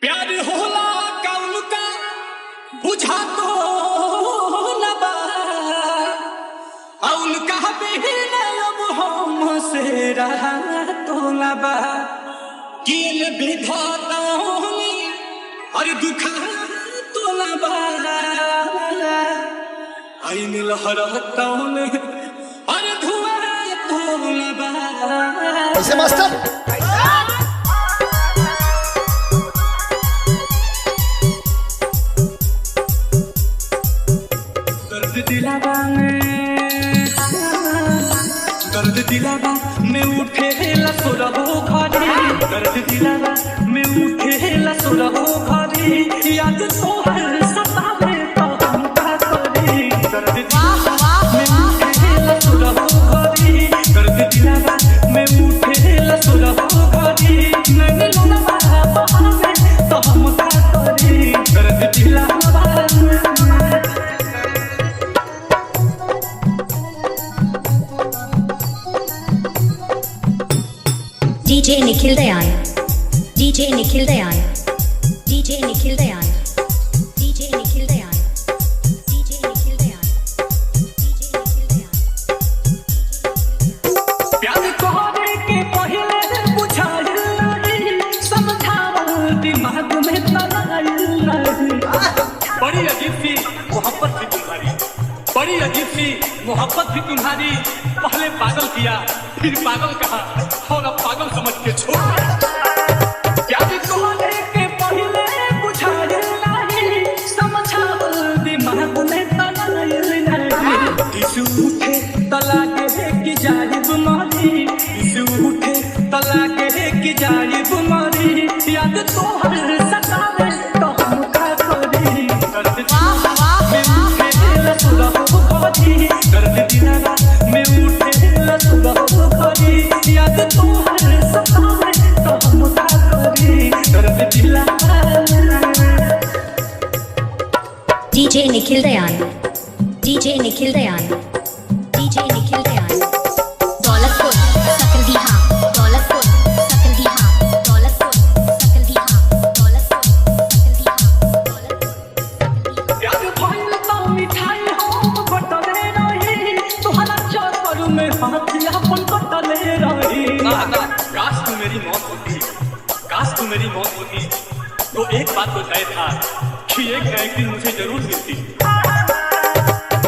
प्यार होला कौन का बुझा तो न बा औल कह बिना अब हम से रहा तो न बा किल विधाता और दुखा तो न बा आइन लहराता और धुआं तो न बा। ऐसे मास्टर दर्द दिलावा में उठे लसुरहो घरे दर्द दिलावा में उठे लसुरहो घरे याद तो हर सतावे तो हम का करे दर्द दिलावा में उठे लसुरहो घरे दर्द दिलावा में उठे लसुरहो घरे नैन लोलवा बहावे तो हम का करे दर्द दिलावा। DJ Nikhil Dayan, DJ Nikhil Dayan, DJ Nikhil Dayan, DJ Nikhil Dayan, DJ Nikhil Dayan, DJ Nikhil Dayan. प्यार कोहरे के पहले बुझाइल नहीं समझावल दिमाग में तनाइल नहीं। बड़ी अजीब सी मोहब्बत थी तुम्हारी, बड़ी अजीब सी मोहब्बत थी तुम्हारी। पहले पागल किया फिर पागल कहा और अब पागल समझ के छोड़ दिया। प्यार कोहरे के पहले बुझाइल नहीं समझावल दिमाग में तनाइल नहीं। इस उठे तलाके की जाहिब मारी इस उठे तलाके की जाहिब मारी याद तो हर सतावे तो हम का करी दर्द में उठे लसुरहो घरे दर्द दिलावा में उठे लसुरहो घरे याद तो हर सतावे तो हम का करी दर्द दिलावा। DJ Nikhil Dayan, DJ Nikhil Dayan, DJ Nikhil Dayan. Daulatpur, Sakaldiha, Daulatpur, Sakaldiha, Daulatpur, Sakaldiha, Daulatpur, Sakaldiha, Daulatpur. प्यार भइल तो मिठाई हम बटले रही तोहरा चक्कर में हाथ अपन कटले रही। काश तू मेरी मौत होती, काश तू मेरी मौत होती तो एक बात तो तय था कि एक न एक दिन मुझे जरूर मिलती।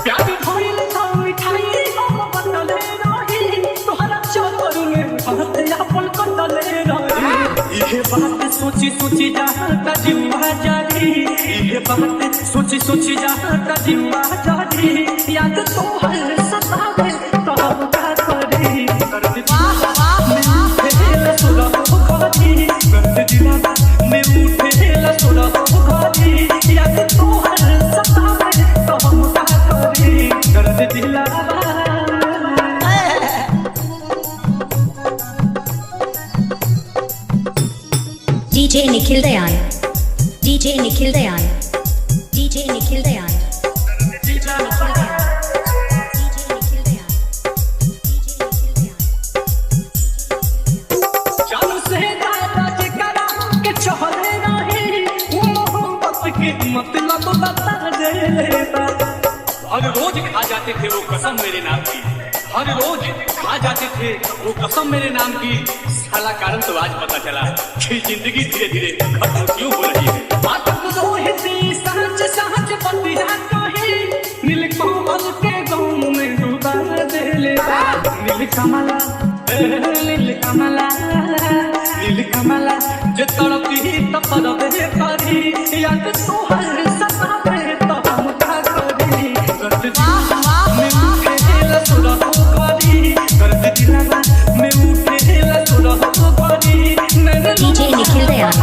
प्यार भइल तो मिठाई हम बटले रही तोहरा चक्कर में हाथ अपन कटले रही। ये बात सोची सोची जाता जीवा जारी ये बात सोची सोची जाता जीवा जारी याद तो हर सतावे तो हम का करे दर्द में उठे लसुरहो घरे दर्द दिलावा में उठे लसुरहो घरे याद तो हर सतावे तो हम का करे दर्द दिलावा। DJ Nikhil Dayan, DJ Nikhil Dayan, DJ Nikhil Dayan, DJ Nikhil Dayan, DJ Nikhil Dayan, DJ Nikhil Dayan. चालू से दादा जी करा के चहले नहीं वो मोहब्बत के मतलब बता देता। हर रोज खा जाते थे वो कसम मेरे नाम की, हर रोज खा जाते थे वो कसम मेरे नाम की। साला कारण तो आज पता चला कि जिंदगी धीरे धीरे खत्म क्यों हो रही है। आतंक रोहिती सहज सहज पतिया कही नील कमल के गाँव में डूबा दे लेता। नील कमला नील कमला नील कमला जो तड़पी तपरबे करी याद तो हर सतावे तो हम का करी दर्द में उठे लसुरहो घरे दर्द दिलावा में उठे लसुरहो घरे DJ Nikhil Dayan,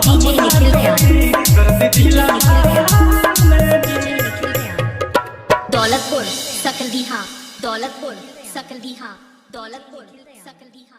DJ Nikhil Dayan, दर्द दिलावा। DJ Nikhil Dayan. Daulatpur, Sakaldiha, Daulatpur, Sakaldiha, Daulatpur, Sakaldiha.